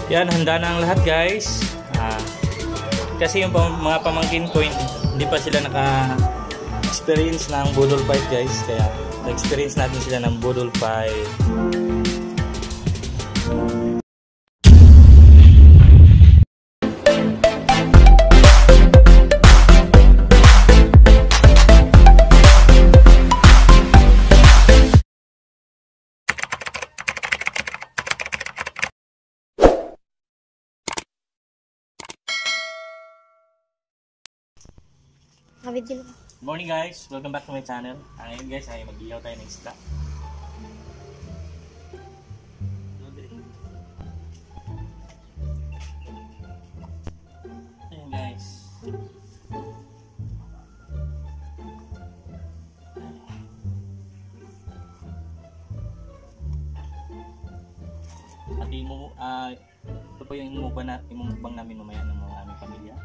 Yan, handa na ang lahat guys. Kasi yung mga pamangkin ko, hindi pa sila naka-experience ng budol fight guys. Kaya na-experience natin sila ng budol fight. Good Morning guys, welcome back to my channel. Ngayon guys ay mag-ihaw tayo ng isda. Ayan guys. At ito po yung imumukbang namin mamaya ng mga aming pamilya.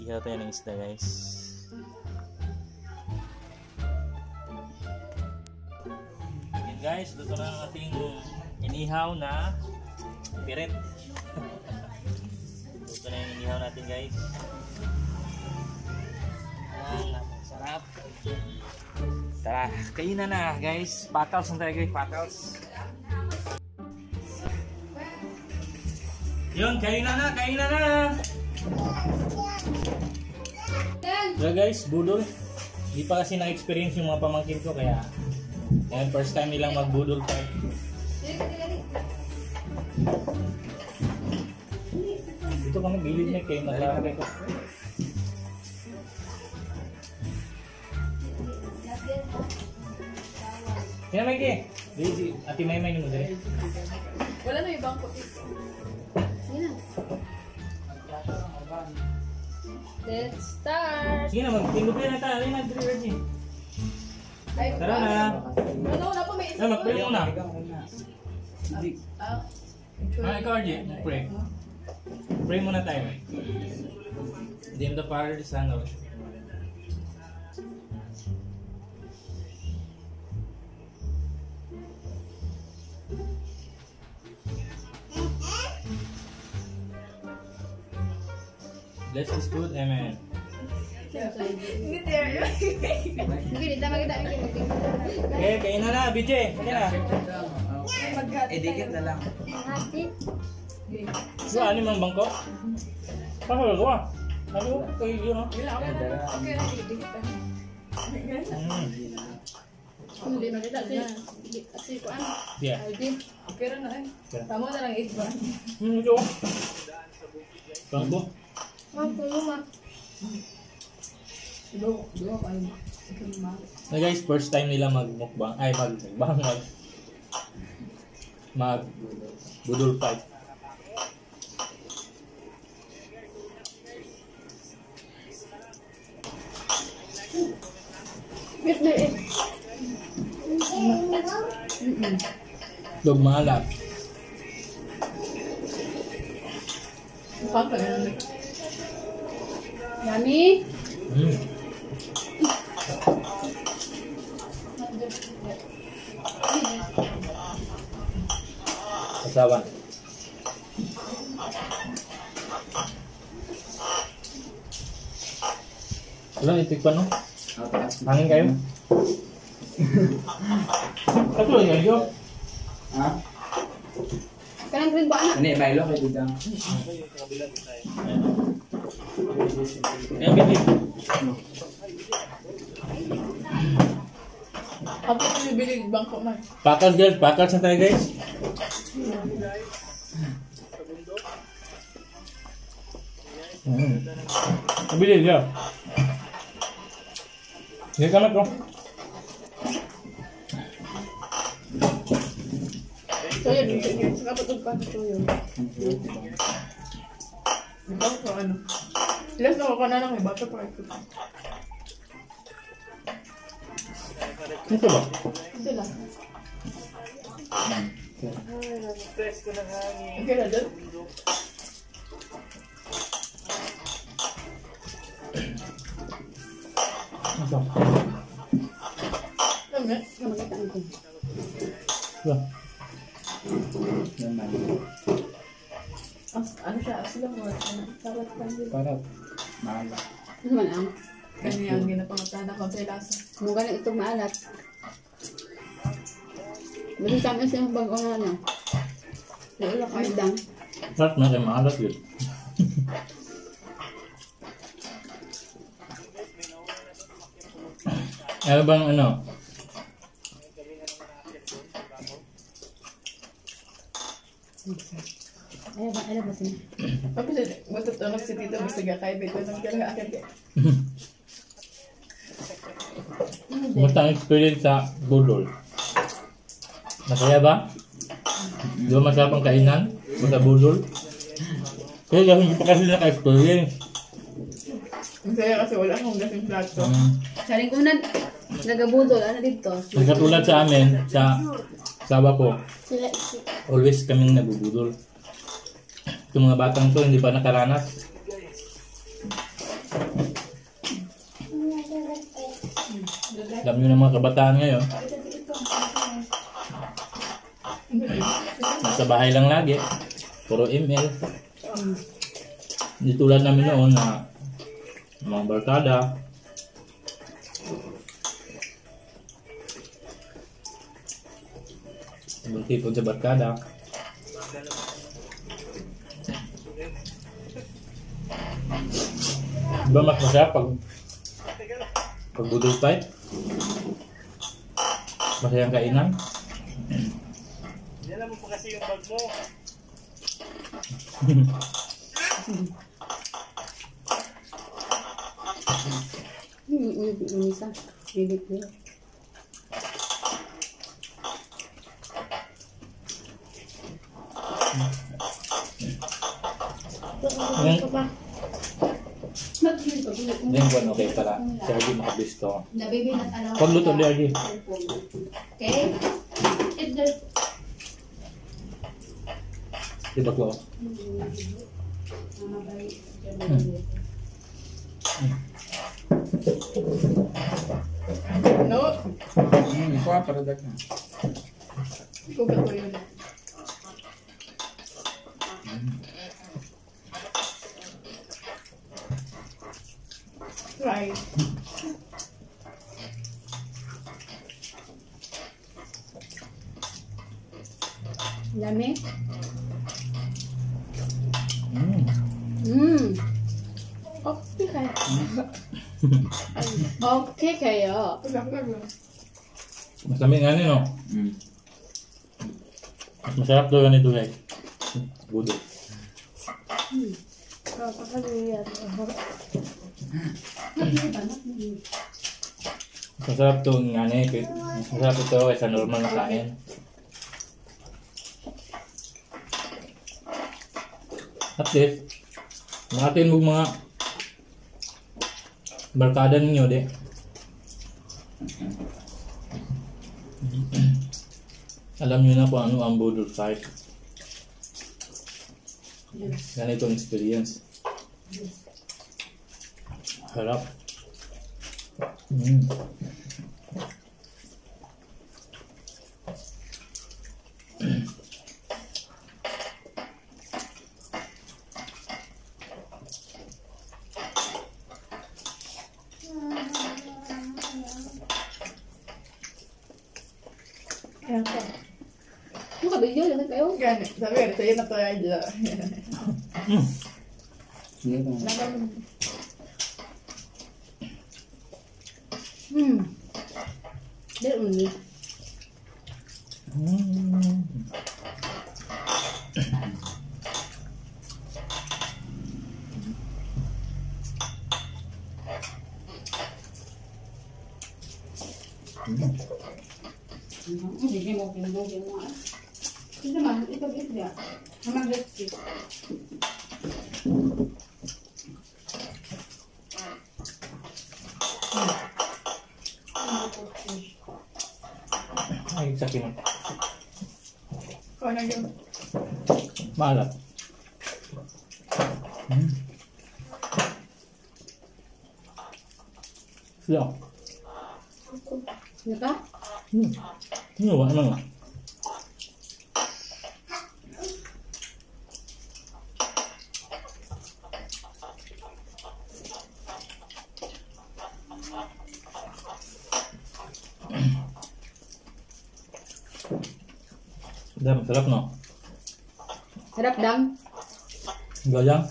Ihaw tayo ng isda guys. Guys, dito na ang ating inihaw na piret. Dito na yung inihaw natin guys. Sarap. Tara, kain na guys. Patals na tayo guys, patals. Yun, kain na. So guys, budol. Hindi pa kasi na-experience yung mga pamangkin ko kaya and first time nilang magbudol fight. Dito kami gilid na kayo maglalagay ko. Kaya may kaya? Daisy, ati may mo dali. Wala na ibang ko dito. Let's start! Sige na, magtindupi na tayo. Alin na, Reggie. Tara na. Ano po may isa. Magpray mo na. Ikaw, RJ. Pray. Pray muna tayo. In the name of the Father, the Son, of bless this food, amen. Okay, kain na BJ. Kain na. Edikit na lang. So, ano mang bangko? Pakul ko ah. Ano? Kayo yun ah. Okay na, dikit pa. Hindi makita siya. Kasi ko ano? Yeah. Okay na eh. Tama na lang 8 ba? Ito. Bangko? So guys, first time nila magmukbang, ay mag budol fight. Dog malap. Yummy. Kasawan. Wala, itikpan no? Hangin kayo? Ito lang yun. Ha? Kanang green ba ano? Ano yung Milo kay Dudang? Ayan, Bibi. Ako ko yung bilig bangko man. Pakals guys, pakals na tayo guys. Bilig ya. Hindi ka na ko. So yun, saka patog pa ito yun. Ibang ko ano. Ilas na ako na lang, may bata pa ito. Ito ba? Ito lang. Stress ko na hangin. Okay na dyan? Ito. Ano? Namagitaan ko. Ito. Naman. lang or dapat pandit. Para maala. Ano man ang? Kanya ang ginapangatanan ko sa lasa. Kung ganun itong maalat. Basta kami sa yung bago na ano. Wala kami dang. Sarap na kayo maalat yun. Ano bang ano? Ayaw ba siya? Tapos matutunog si Tito Bisaga kay Beto ng kailangan akin kaya. Kumusta ang experience sa budol? Masaya ba? Di ba masarap ang kainan? Sa budol? Kaya hindi pa kasi naka-experience. Ang saya kasi wala akong gasing plato. Sa lingkunan, nagabudol. Ano dito? Katulad sa amin, sa sawa ko, always kaming nagbubudol. Itong mga batang to, hindi pa nakaranas. Alam nyo ng mga kabataan ngayon, nasa bahay lang lagi, puro email. Hindi tulad namin noon na mga barkada. Magtipon sa barkada. Diba mas masarap pag budol fight? Masayang kainan. Yan mo pa kasi yung bag mo. Isa. Bilit ko. Lingwan okay pala. Si Argy makabisto. Nabibinat alaw. Pagluto ni Argy. Okay? Diba ko? No? Ikaw para dak na. Ikaw ba ko yun? Right. Lami? Okay kaya. Okay kayo. Masami nga nyo, no? Mas masarap daw yan ito, guys. Budol. Masarap ito nga niya. Masarap ito kaysa normal na kain. At least, natin mo mga barkada ninyo, de. Alam nyo na kung ano ang budol fight. Ganito ang experience. Harap. Ayan ka. Ano ka video? Lahat kayo? Gani. Sabi ka, sa'yo na to ay dila. Sige na. Dali mo ni. Hindi mo pinagawin mo. Ito naman, ito ya. Naman let's Ay, sakit mo. Kau na yun. Maalat. Siya. Ano ka? Ano ba? Ano nga? Dam, sarap no? Sarap dang. Gajang?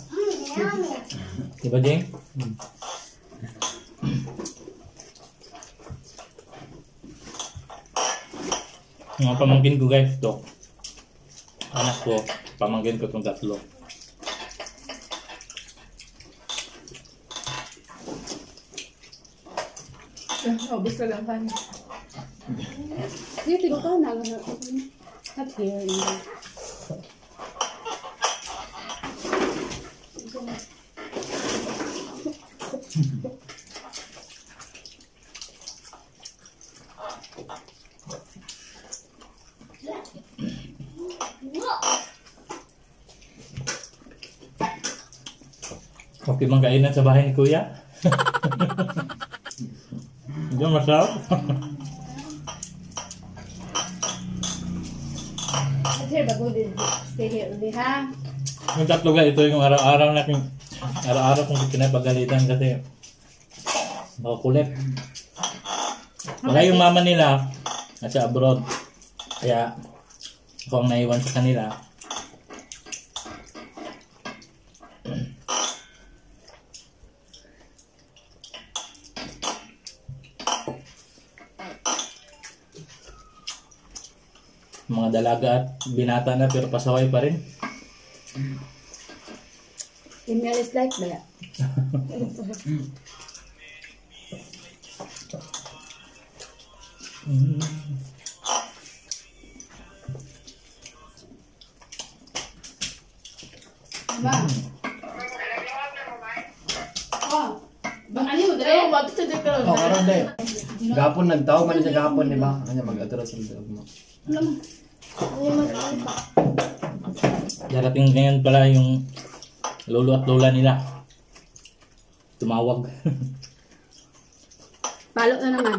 Diba, Jeng? Mga pamangkin ko guys, to. Anak ko, pamangkin ko itong tatlo. Ubus ka lang kanin. Dito ka na lang. At here. Okay bang kainan sa bahay ni Kuya? Hindi masarap. Here, bago din. Stay here ulit ha. Yung tatlo guys, ito yung araw-araw kong kinapagalitan kasi makukulit. Wala yung mama nila nasa abroad. Kaya ako ang naiwan sa kanila. Mga dalaga at binata na pero pasaway pa rin. Email is like that. Ba? Oh, bang ano mo dre? Oo, bakit sa dito ka lang? Oh, karon day. Gapon nagtawag man sa gapon, di ba? Kanya mag-atras sa loob mo. Darating ngayon pala yung lolo at lola nila. Tumawag. Palo na naman.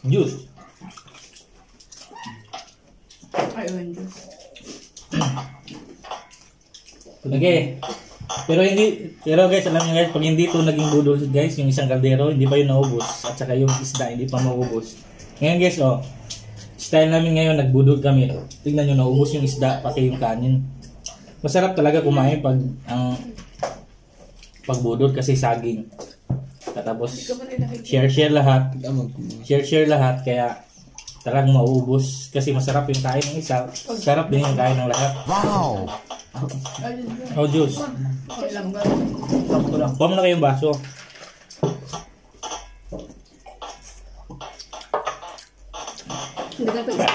Juice. Ayun, Diyos. Okay. Pero guys, alam niyo guys, pag hindi ito naging budol guys, yung isang kaldero, hindi pa yun naubos. At saka yung isda, hindi pa maubos. Ngayon guys, style namin ngayon, nagbudol kami. Tingnan nyo, naubos yung isda, pati yung kanin. Masarap talaga kumain pag pagbudol kasi saging. Tapos, share lahat. Share lahat, kaya talagang maubos. Kasi masarap yung kain ng isa, sarap din yung kain ng lahat. Wow! Oh, juice. Okay lang ba? Sakto lang. Pum na kayong baso. Hindi ka pa.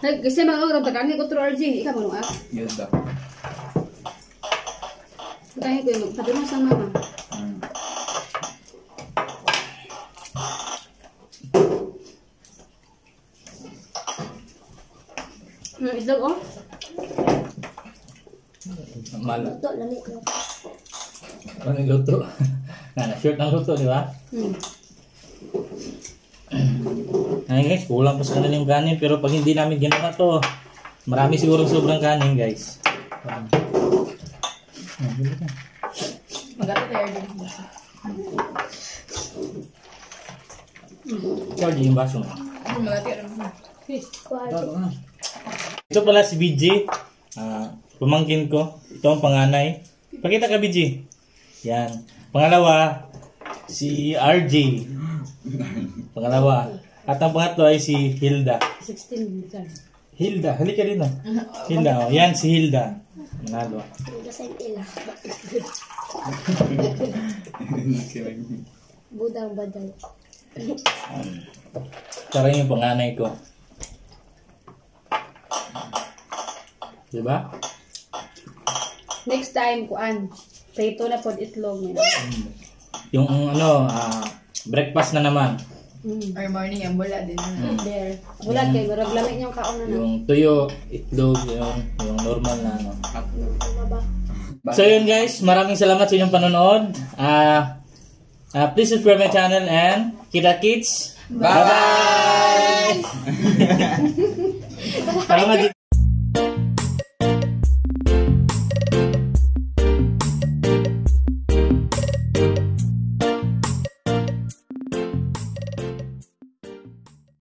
Kasi mga orang tagaan ni ko tro RJ, ikaw mo ah. Yun daw. Dahil ko yung sabi mo sa mama. Itlog oh. Malo. Ito, lamig ko. Ano yung luto? Short ang luto, di ba? Ay guys, kulang pa sa kanila yung kanin. Pero pag hindi namin ginawa to, marami siguro sobrang kanin guys. Mag-ata tayo din. Charge yung baso mo. Mag-ata rin mo. Ito pala si BJ. Pamangkin ko. Ito ang panganay. Pakita ka BJ. Yan. Pangalawa, si RJ. Pangalawa. At ang pangatlo ay si Hilda. 16 minutes. Hilda, halika rin na. Hilda, oh. Yan si Hilda. Manalo. Budang badal. Tara yung panganay ko. Diba? Next time, kuan. Prito na pod itlog mo. Yung breakfast na naman. Or morning, yung bula din. There. Bulat kayo, marag lamig niyong kaon na na. Yung tuyo, itlog, yung normal na ano. Baba. So yun guys, maraming salamat sa inyong panonood. Please subscribe my channel and Kita Kids. Bye-bye! Para